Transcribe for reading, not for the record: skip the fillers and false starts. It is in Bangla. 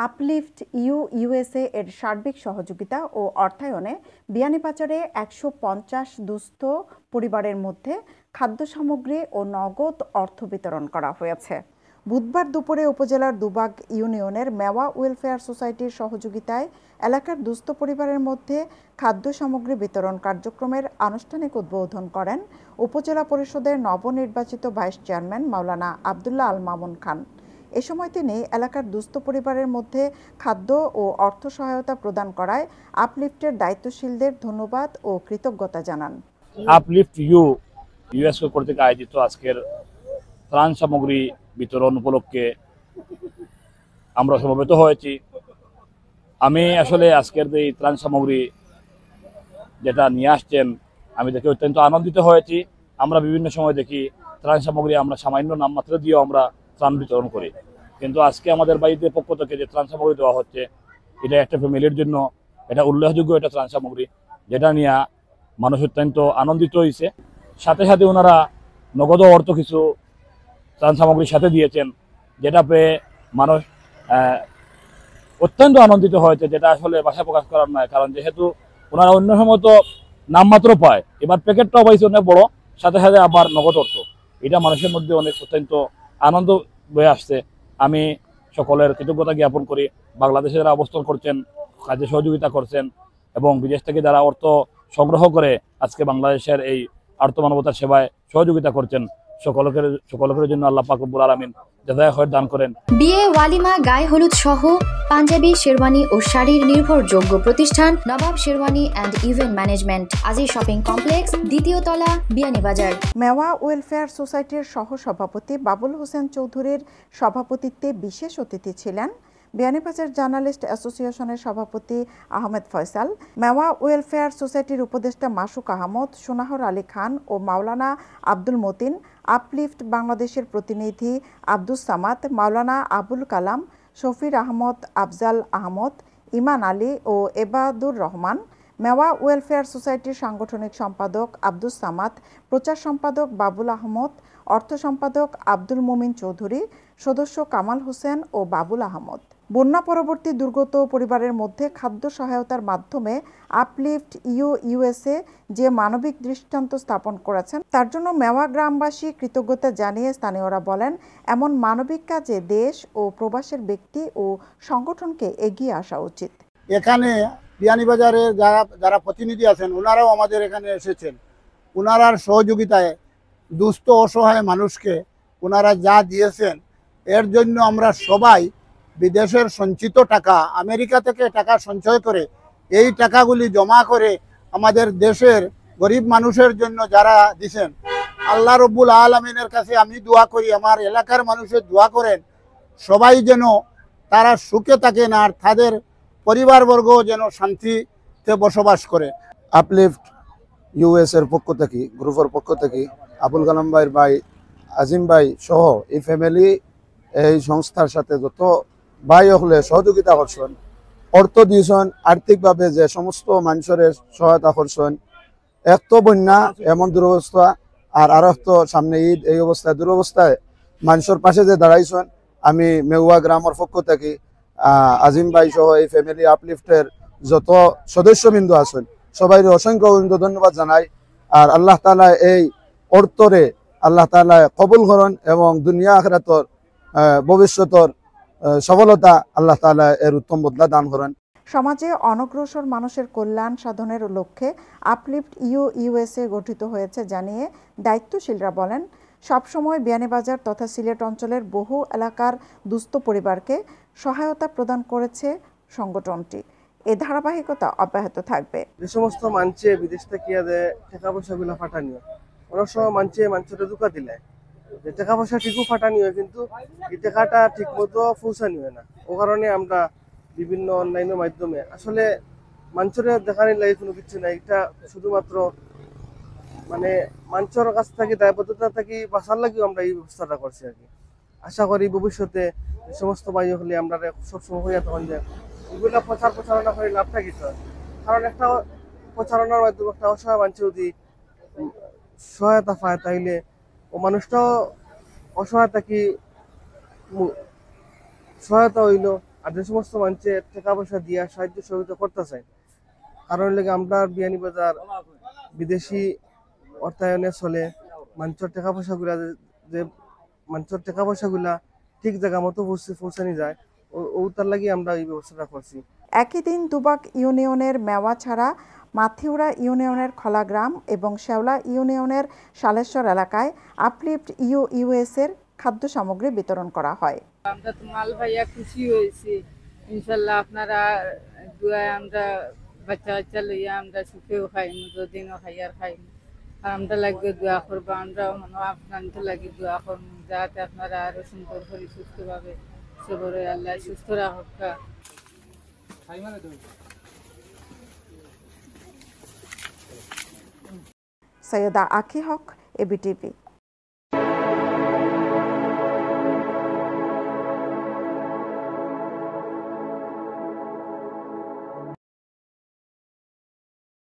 আপলিফট ইউএসএ এর সার্বিক সহযোগিতা ও অর্থায়নে বিয়ানীবাজারে ১৫০ দুস্থ পরিবারের মধ্যে খাদ্য সামগ্রী ও নগদ অর্থ বিতরণ করা হয়েছে। বুধবার দুপুরে উপজেলার দুবাগ ইউনিয়নের মেওয়া ওয়েলফেয়ার সোসাইটির সহযোগিতায় এলাকার দুস্থ পরিবারের মধ্যে খাদ্য সামগ্রী বিতরণ কার্যক্রমের আনুষ্ঠানিক উদ্বোধন করেন উপজেলা পরিষদের নবনির্বাচিত ভাইস চেয়ারম্যান মাওলানা আব্দুল্লাহ আল মামুন খান। এ সময় তিনি এলাকার দুস্থ পরিবারের মধ্যে খাদ্য ও অর্থ সহায়তা প্রদান করায় আপলিফটের দায়িত্বশীলদের ধন্যবাদ ও কৃতজ্ঞতা জানান। আপলিফট ইউএসএ কর্তৃক আয়োজিত আজকের ত্রাণ সামগ্রী বিতরণ উপলক্ষে আমরা সমবেত হয়েছি। আমি আসলে আজকের এই ত্রাণ সামগ্রী যেটা নিয়ে আসছেন আমি দেখে অত্যন্ত আনন্দিত হয়েছি। আমরা বিভিন্ন সময় দেখি ত্রাণ সামগ্রী আমরা সামান্য নামমাত্র দিয়েও আমরা ত্রাণ বিতরণ করি, কিন্তু আজকে আমাদের বাড়িতে পক্ষ থেকে যে ত্রাণ সামগ্রী দেওয়া হচ্ছে এটা একটা ফ্যামিলির জন্য এটা উল্লেখযোগ্য একটা ত্রাণ সামগ্রী, যেটা নিয়ে মানুষ অত্যন্ত আনন্দিত হয়েছে। সাথে সাথে ওনারা নগদ অর্থ কিছু ত্রাণ সামগ্রীর সাথে দিয়েছেন, যেটা পেয়ে মানুষ অত্যন্ত আনন্দিত হয়েছে, যেটা আসলে ভাষা প্রকাশ করার নয়। কারণ যেহেতু ওনারা অন্য সময় তো নামমাত্র পায়, এবার প্যাকেটটাও পাইছে অনেক বড়, সাথে সাথে আবার নগদ অর্থ, এটা মানুষের মধ্যে অনেক অত্যন্ত আনন্দ বয়ে আসছে। আমি সকলের কৃতজ্ঞতা জ্ঞাপন করি। বাংলাদেশে যারা অবস্থান করছেন, কাজে সহযোগিতা করছেন এবং বিদেশ থেকে যারা অর্থ সংগ্রহ করে আজকে বাংলাদেশের এই আর্থ মানবতার সেবায় সহযোগিতা করছেন, সকলের জন্য আল্লাহ পাক রব্বুল আলামিন জাযায়ে খায়র দান করেন। বিয়ে, ওয়ালিমা, গায়ে হলুদ সহ পাঞ্জাবি, শেরওয়ানি ও শাড়ির নির্ভরযোগ্য প্রতিষ্ঠান Nawab Sherwani and event management, Aziz shopping complex, দ্বিতীয় তলা, বিয়ানীবাজার। মেওয়া ওয়েলফেয়ার সোসাইটির সহ সভাপতি বাবুল হোসেন চৌধুরীর সভাপতিত্বে বিশেষ অতিথি ছিলেন বিয়ানীবাজার জার্নালিস্ট অ্যাসোসিয়েশনের সভাপতি আহমেদ ফয়সাল, মেওয়া ওয়েলফেয়ার সোসাইটির উপদেষ্টা মাসুক আহমদ, সোনাহর আলী খান ও মাওলানা আব্দুল মতিন, আপলিফট বাংলাদেশের প্রতিনিধি আব্দুস সামাদ, মাওলানা আবুল কালাম, শফির আহমদ, আফজাল আহমদ, ইমান আলী ও এবাদুর রহমান, মেওয়া ওয়েলফেয়ার সোসাইটির সাংগঠনিক সম্পাদক আব্দুস সামাদ, প্রচার সম্পাদক বাবুল আহমদ, অর্থ সম্পাদক আব্দুল মুমিন চৌধুরী, সদস্য কামাল হোসেন ও বাবুল আহমদ। বন্যা পরবর্তী দুর্গত পরিবারের মধ্যে খাদ্য সহায়তার মাধ্যমে আপলিফট ইউএসএ যে মানবিক দৃষ্টান্ত স্থাপন করেছেন তার জন্য মেওয়া গ্রামবাসী কৃতজ্ঞতা জানিয়ে স্থানীয়রা বলেন, এমন মানবিক কাজে দেশ ও প্রবাসের ব্যক্তি ও সংগঠনকে এগিয়ে আসা উচিত। এখানে বিয়ানীবাজারের যারা প্রতিনিধি আছেন ওনারাও আমাদের এখানে এসেছেন। ওনারার সহযোগিতায় দুস্থ অসহায় মানুষকে ওনারা যা দিয়েছেন এর জন্য আমরা সবাই বিদেশের সঞ্চিত টাকা, আমেরিকা থেকে টাকা সঞ্চয় করে এই টাকাগুলি জমা করে আমাদের দেশের গরিব মানুষের জন্য যারা দিছেন, আল্লাহ রব্বুল আলামিনের কাছে আমি দোয়া করি, আমার এলাকার মানুষের দোয়া করেন সবাই যেন তারা সুখে থাকেন আর তাদের পরিবারবর্গ যেন শান্তিতে বসবাস করে। আপলিফট ইউএসএর পক্ষ থেকে, গ্রুপের পক্ষ থেকে আবুল কালাম ভাইয়ের ভাই আজিম ভাই সহ এই ফ্যামিলি এই সংস্থার সাথে যত ভাই হলে সহযোগিতা করছেন, অর্থ দিয়েছেন, আর্থিকভাবে যে সমস্ত মানুষের সহায়তা করছেন। এক তো বন্যা এমন দুরবস্থা, আর তো সামনে ঈদ, এই অবস্থায় দুরবস্থায় মানুষের পাশে যে দাঁড়াইছেন, আমি মেওয়া গ্রামের পক্ষ থেকে আজিম ভাই সহ এই ফ্যামিলি আপলিফটের যত সদস্যবৃন্দ আছেন সবাই অসংখ্য ধন্যবাদ জানাই। আর আল্লাহ তাআলা এই অর্থরে আল্লাহ তাআলা কবুল করেন এবং দুনিয়া আখিরাতর ভবিষ্যতের সফলতা আল্লাহ তাআলা এর উত্তম বদলা দান করেন। সমাজে অনগ্রসর মানুষের কল্যাণ সাধনের লক্ষ্যে আপলিফট ইউএসএ গঠিত হয়েছে জানিয়ে দায়িত্বশীলরা বলেন, সবসময় বিয়ানীবাজার তথা সিলেট অঞ্চলের বহু এলাকার দুস্থ পরিবারকে সহায়তা প্রদান করেছে সংগঠনটি। এ ধারাবাহিকতা অব্যাহত থাকবে। যে সমস্ত মানছে বিদেশ থেকে টাকা পয়সাগুলো ফাটানিও, অনেক সময় মানুষের দুঃখা দিলে যে টাকা পয়সা ঠিকও ফাটানি হয়, কিন্তু এই টাকাটা ঠিক মতো পৌঁছানি হয় না। ও কারণে আমরা বিভিন্ন অনলাইনের মাধ্যমে আসলে মানুষের দেখানি লাগে কোনো কিছু নাই, এটা শুধুমাত্র মানে মানুষের কাছ থেকে দায়বদ্ধতা থেকে বাঁচার লাগেও আমরা এই ব্যবস্থাটা করছি আর কি। আশা করি ভবিষ্যতে সমস্ত ভাই হলে আমরা সবসময় হইয়া তখন যে এগুলো প্রচারণা করে লাভটা কি হয়, কারণ একটা প্রচারণার মাধ্যমে একটা অসহায় মানুষ যদি সহায়তা পায় তাইলে ও মানুষটাও অসহায়তা কি সহায়তা হইল। আর যে সমস্ত মানুষের টাকা পয়সা দিয়া সাহায্য সহযোগিতা করতে চাই, কারণ লেগে আমরা বিয়ানীবাজার বিদেশি অর্থায়নে চলে। মানুষের টাকা পয়সাগুলা যে মানুষের টাকা পয়সাগুলা ঠিক জায়গা মতো পৌঁছানি যায়, তার লাগি আমরা এই ব্যবস্থাটা করছি। একই দিন দুবাক ইউনিয়নের মেওয়া ছাড়া মাথিউরা ইউনিয়নের খলাগ্রাম এবং শেওলা ইউনিয়নের শালেশ্বর এলাকায় আপলিফট ইউএস এর খাদ্য সামগ্রী বিতরণ করা হয়। আমরা তো মাল ভাইয়া খুশি হয়েছি, ইনশাল্লাহ আপনারা দুয়ায় আমরা বাচ্চা বাচ্চা লইয়া আমরা সুখেও খাইম, যদিনও খাই আর খাইম। আর আমরা লাগবে দোয়া করবো, আমরাও মনে হয় আপনাদের লাগে দোয়া করবো, যাতে আপনারা আরো সুন্দর করে সুস্থভাবে সবরে আল্লাহ সুস্থ রাখুক। সৈয়দা আখি হক, এবিটিভি।